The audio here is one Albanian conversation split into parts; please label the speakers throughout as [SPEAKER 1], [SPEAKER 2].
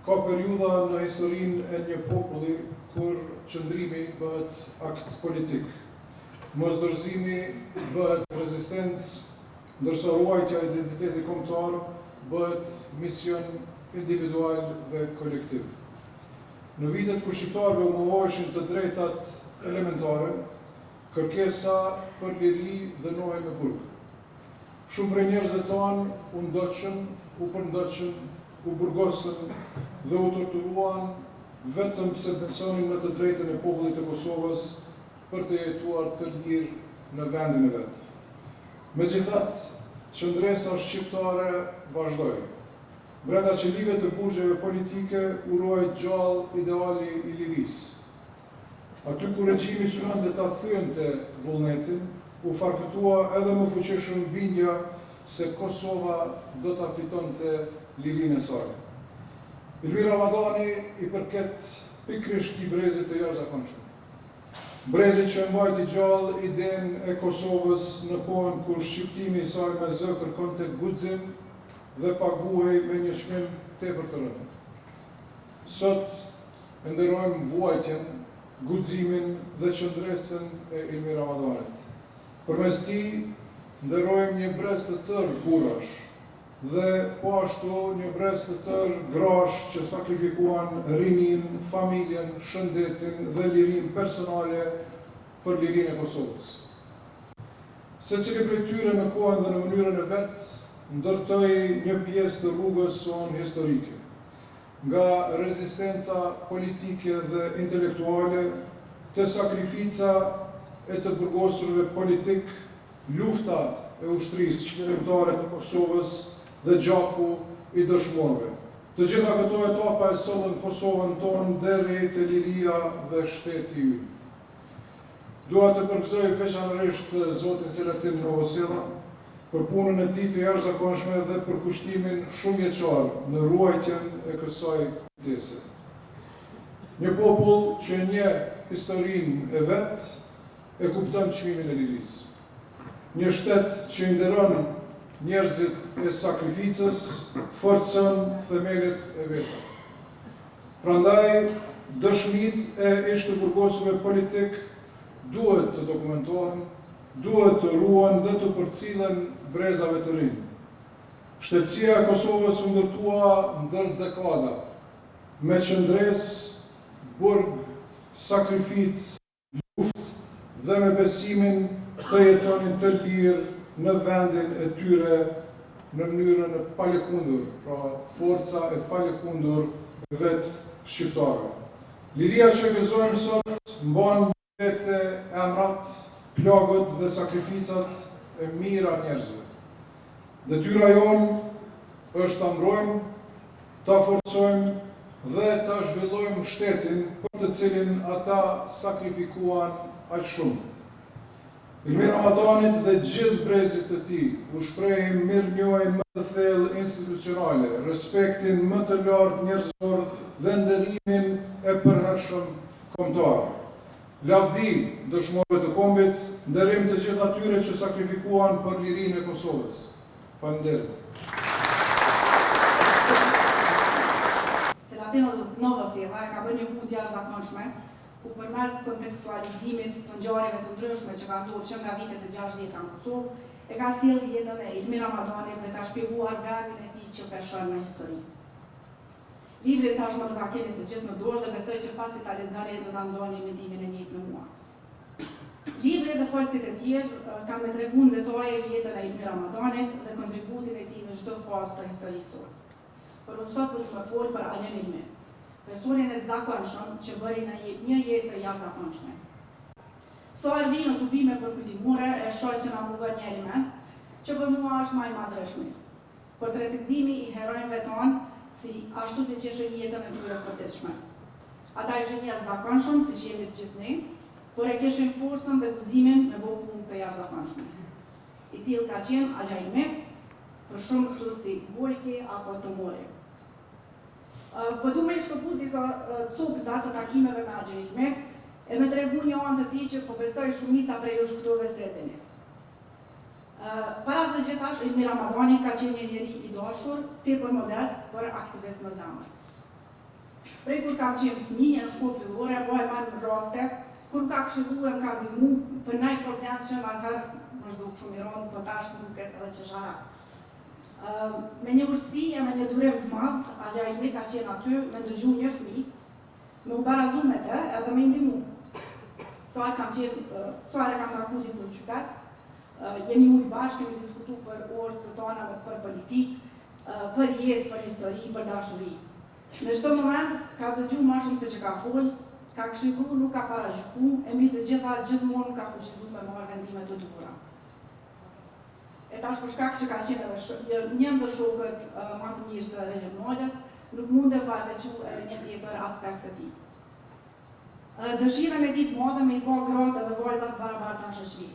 [SPEAKER 1] Ka periudha në historinë e një populli kur qëndrimi bëhet akt politik, mosdorëzimi bëhet rezistencë, ndërsa ruajtja e identitetit kombëtar bëhet mision individual dhe kolektiv. Në vitet kur shqiptarëve u mohoheshin të drejtat elementare, kërkesa për liri dënohej me burg. Shumë prej njerëzve tanë u ndoqën, u përndoqën, u burgosën dhe u torturuan vetëm se besonin në të drejtën e popullit të Kosovës për të jetuar të lirë në vendin e vet. Megjithatë, qëndresa shqiptare vazhdoi. Brenda qelive të burgjeve politike urohet gjallë ideali i lirisë. Aty ku regjimi synonte ta thyente vullnetin, u farkëtua edhe më fuqishëm bindja se Kosova do ta fitonte lirinë e saj. Ilmir Ramadani i përket pikërisht këtij brezi të jashtëzakonshëm. Brezi që mbajti gjallë idenë e Kosovës në kohën kur shqiptimi i saj me zë kërkonte guxim dhe paguhej me një çmim tepër të rëndë. Sot e nderojmë vuajtjen, guximin dhe qëndresën e Ilmir Ramadanit. Përmes tij nderojmë një brez të tërë burrash dhe po ashtu një brez të tërë grash që sakrifikuan rinin, familjen, shëndetin dhe lirinë personale për lirinë e Kosovës. Secili prej tyre në kohën dhe në mënyrën e vet ndërtoi një pjesë të rrugës sonë historike. Nga rezistenca politike dhe intelektuale, të sakrifica e të burgosurve politik, lufta e ushtrisë qeveritare të Kosovës dhe gjaku i dëshmorëve. Të gjitha këto etapa e sollën Kosovën tonë deri te liria dhe shteti i ynë. Dua të përgëzoj veçanërisht zotin Selatin Novosela për punën e tij të jashtëzakonshme dhe për kushtimin shumë vjeçar në ruajtjen e kësaj kujtese. Një popull që njeh historinë e vet e kupton çmimin e lirisë. Një shtet që i nderon njerëzit e sakrificës, forcon themelet e veta. Prandaj, dëshmitë e ishte-burgosurve politik duhet të dokumentohen, duhet të ruhen dhe të përcillen brezave të rinj. Shtetësia e Kosovës u ndërtua ndër dekada, me qëndresë, burg, sakrificë, luftë dhe me besimin të jetonin të lirë në vendin e tyre në mënyrën e palëkundur, pra forca e palëkundur vetë shqiptare. Liria që gëzojmë sot mban vete emrat, plagët dhe sakrificat e mira njerëzve. Detyra jonë është ta mbrojmë, ta forcojmë dhe ta zhvillojmë shtetin për të cilin ata sakrifikuan aq shumë. Ilmir Ramadanit dhe gjithë brezit të tij u shprehin mirënjohjen më të thellë institucionale, respektin më të lartë njerëzor dhe nderimin e përhershëm kombëtar. Lavdi dëshmorëve të kombit, nderim të gjithë atyre që sakrifikuan për lirinë e Kosovës. Falënderit.
[SPEAKER 2] Selatin Novosela ka bërë një punë jashtëzakonshme ku përmes kontekstualizimit të ngjarjeve të ndryshme që ka ndodhur që nga vitet e 60 në Kosovë, e ka sjellë jetën e Ilmir Ramadanit dhe ka shpjeguar vendin e tij që peshon në histori. Librin tashmë do ta keni të gjithë në dorë dhe besoj që pasi ta lexoni do ta ndoni mendimin e njëjtë me mua. Libri dhe folësit e tjerë kanë me tregu në detaje jetën e Ilmir Ramadanit dhe kontributin e tij në çdo fazë të historisë tonë. Por unë sot do të më fol për Agjen Ilmir, personin e zakonshëm që bëri në një jetë të jashtëzakonshme. Sa e vi në tubime për kujtimore, e shoh që na mungon një element, që për mua është më i madhreshëm. Portretizimi i heronjve tonë, ashtu si që ishin jetën e tyre të përditshme. Ata ishin njerëz zakonshëm, siç jemi të gjithë ne, por e kishin forcën dhe guximin me bëu punë të jashtëzakonshme. I tillë ka qenë Agja Ilmir, për shumë këtu si Bojki apo Tomori. Po du me shkëput disa copëza të takimeve me agjerime, e me tregu një anë të ti që po besoj shumica prej u shkëtove cetini. Para së gjithash, Ilmi Ramadani ka qenë një njeri i dashur, tepër modest, për aktivist në zemër. Prej kur kam qenë fëmijë në shkollë fillore, po e marrë në raste, kur ka këshillu e më ka ndihmu për ndaj problem që më atëherë më zhduk shumë i rondë, po tash më duket edhe që shara. Me një vështësi e me një durim të madh, agjerimi ka qenë aty me ndëgju një fëmijë, me u barazu me të edhe me ndihmu. Suare kam taku ditë në qytet, jemi ujë bashkë, kemi diskutu për orë të tona, për politikë, për jetë, për histori, për dashuri. Në çdo moment ka dëgju ma shumë se që ka folë, ka këshillu, nuk ka parashku, e mbi të gjitha gjithmonë ka fuqizu me marrë vendime të dukura. E tash për shkak që ka qenë edhe një ndër shokët më të mirë të Recep Nolës, nuk mundem pa veçu edhe një tjetër aspekt të tij. Dëshira me ditë madhe me i ka gratë edhe vajzat barabarta në shoqëri.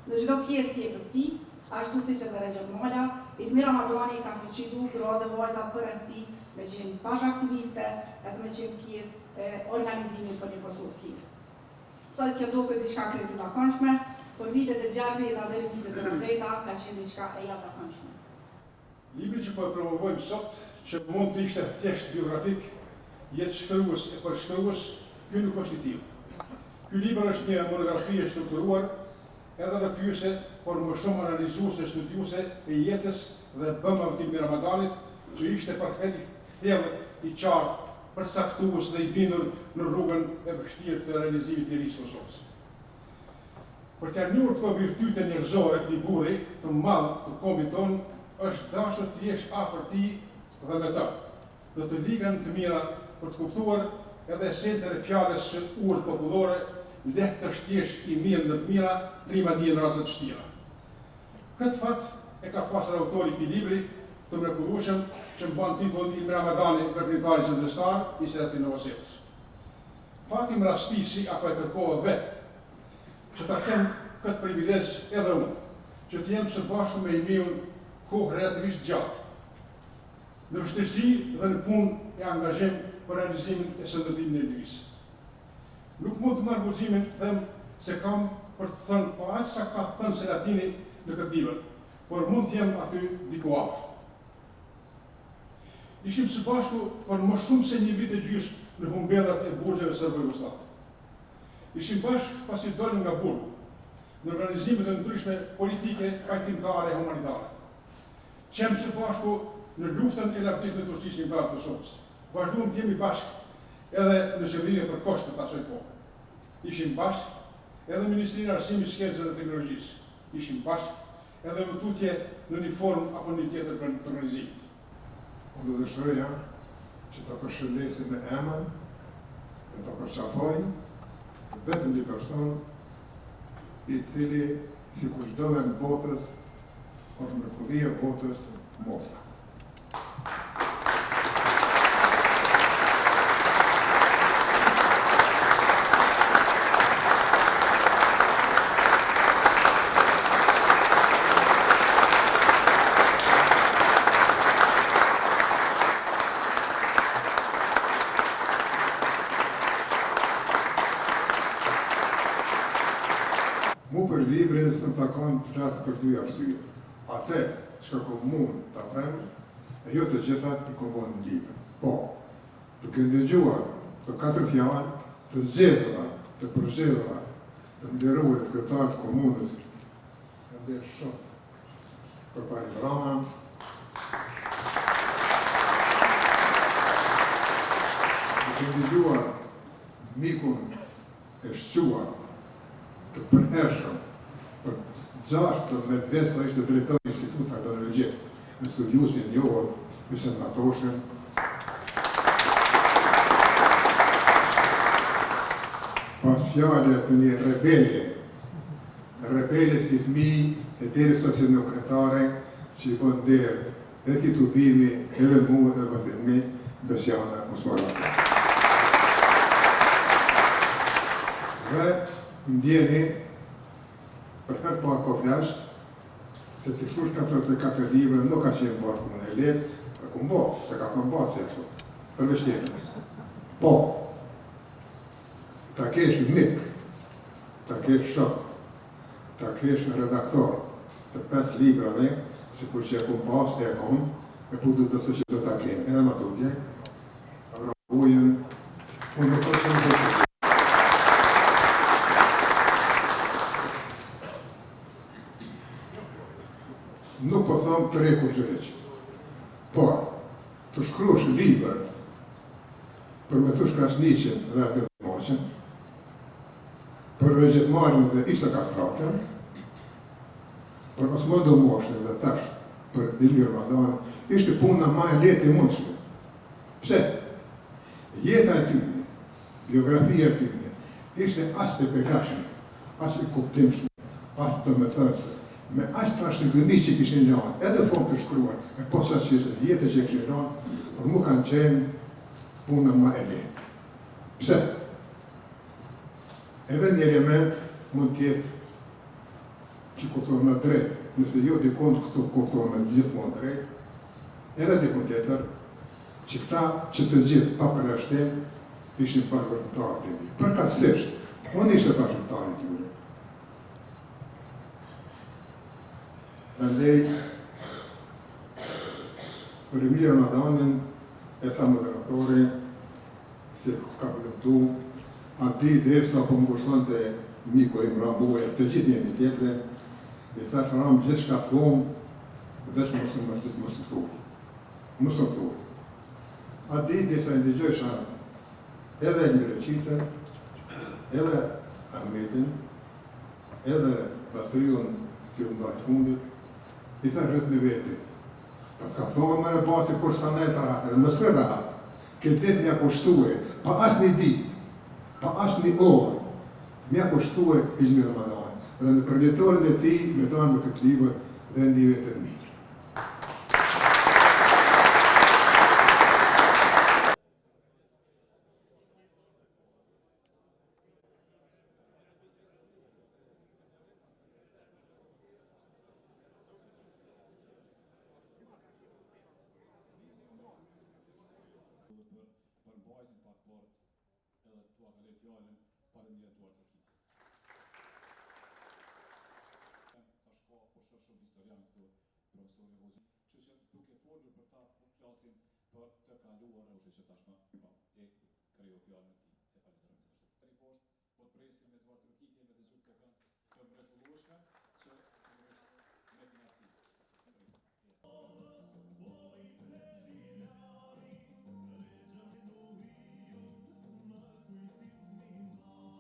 [SPEAKER 2] Në çdo pjesë të jetës tij, ashtu siç edhe Recep Nola, Ilmi Ramadani ka fuqizu gratë dhe vajzat përreth tij me qenë bashkëaktiviste edhe me qenë pjesë e organizimit për një Kosovë të lirë. Sot kjo duket diçka krejt të zakonshme, por vitet e 60 deri vitet e 90 ka qenë diçka e jashtëzakonshme.
[SPEAKER 1] Libri që po e promovojmë sot, që mund të ishte thjesht biografik, jetë shkrues e përshkrues, ky nuk është i tillë. Ky libër është një monografi e strukturuar, edhe rrëfyese, por më shumë analizuese, studiuese e jetës dhe bëma të Ilmi Ramadanit, që ishte përkthjellë i qartë, përcaktues dhe i bindur në rrugën e vështirë të realizimit të risë Kosovës. Për t'ia njohur këto virtyte njerëzore këtij burri të madh të kombit ton, është dashur të jesh afër tij dhe me të, në të ligën të mira për të kuptuar edhe esencën e fjalës së urtë popullore, lehtë të shtjesh i mirë në të mira, trima dije në raste të vështira. Këtë fat e ka pasur autori i këtij libri, të mrekullueshëm, që mban titullin Ilmi Ramadani, veprimtari qendrështar i Seratin Novoselic. Fati më rastisi apo e kërkova vetë që ta kem këtë privilegj edhe unë, që të jem së bashku me Ilmiun kohë relativisht gjatë, në vështirësi dhe në punë e angazhim për realizimin e shëndetimit në Ilmis. Nuk mund të marr guximin të them se kam për të thënë pa aq sa ka thënë Seratini në këtë libër, por mund të jem aty diku afër. Ishim së bashku për më shumë se një vit e gjysmë në humbellat e burgjeve serbo-jugoslave. Ishim bashkë pasi dolëm nga burgu, në organizimet e ndryshme politike, pajtimtare e humanitare. Qem së bashku në luftën e lavdisë me Turqisë Kombëtare të Kosovës. Vazhduam të jemi bashkë edhe në qeverinë e përkohshme të asaj kohe. Ishim bashkë edhe në Ministrinë e Arsimit, Shkencës dhe Teknologjisë. Ishim bashkë edhe në tutje në një formë apo një tjetër të organizimit.
[SPEAKER 3] Unë do dëshiroja që të përshëndesim me emën dhe të përqafoj vetëm një person i cili, si kushdove në botës, është mrekullia e botës motra. Mu për libre së më takon të flatë për dy arsye. Ate që ka mund të them, e jo të gjithat i kombon në libre. Po, duke ndëgjuar të 4 fjalë të zgjedhura, të përzgjedhura, të nderuarit kryetar të komunës, në nderë shumë për Parit Rama, duke ndëgjuar mikun e shquar, të përhershëm për 16 vjet sa ishte drejtori i Institutit Arkeologjik, në studiusin njohur Hysem Natoshin. Pas fjale të një rebele si fëmijë e deri socialdemokratare që i bën derë edhe Kitubimi, edhe mua edhe vazhdimi Besiana Osmarati. Dhe ndjeni për herë parë po flash se të shkush 44 libra nuk ka qenë bashkë më në letë, e ku mbo, se ka thënë bashkë ashtu. për vështirës. Po, ta kesh mik, ta kesh shok, ta kesh redaktor të 5 librave, si kur që e kom pas, e kom, e po du të besoj që do ta kem, edhe më tutje, ujën, unë do të shumë të nuk po thamë të reku gjëheq, por të shkruash libër për me të shkrasniqen dhe atë të moqen, për regjetmarin dhe Isa Kastratën, për Osmondo Moshën dhe tash për Ilir Madani, ishte puna ma e lehtë e mundshme. Pse? Jeta e tyne, biografia e tyne, ishte as e begashme, as e kuptimshme, as të me thënëse, me as trashëgimi që kishin lanë, edhe fond të shkruar, e posa që jetë që kishin lanë, për mu kanë qenë puna ma e lehtë. Pse? Edhe një element mund tjetë që kuptohet me drejt, nëse jo dikon këto kuptohet me gjithmonë drejt, edhe dikon tjetër, që këta që të gjithë pa përjashtim, ishin bashkëpunëtarë të mi. Përkatësisht, unë ishte bashkëpunëtarë të tyre. Prandaj, për Ilir Madanin, e tha moderatori, se ka përlëmtu, ati dhe sa po më kushton të miko im Ramboja, të gjithë njëmi tjetëre, i thash Ram gjithë shka thomë, veç mos më thuj. Mos më thuj. Ati dhe sa indigjojsha edhe Mireqicën, edhe Ahmetin, edhe pastriun të ndajt fundit, i thash rrët në vetit. Ka thonë më në basi kur s'ka nejtë rahat, edhe më s'kre rahat, këtë dit mja kushtue, pa as një dit, pa as një orë, mja kushtue Ilir Madanin. Dhe në përvjetorin e ti, me danë me këtë libër dhe një vetër mirë.
[SPEAKER 4] Duke folur për ta, flasim për të kaluar, që tashma e kriju fjallën e ti. E falenderoj. Po të presim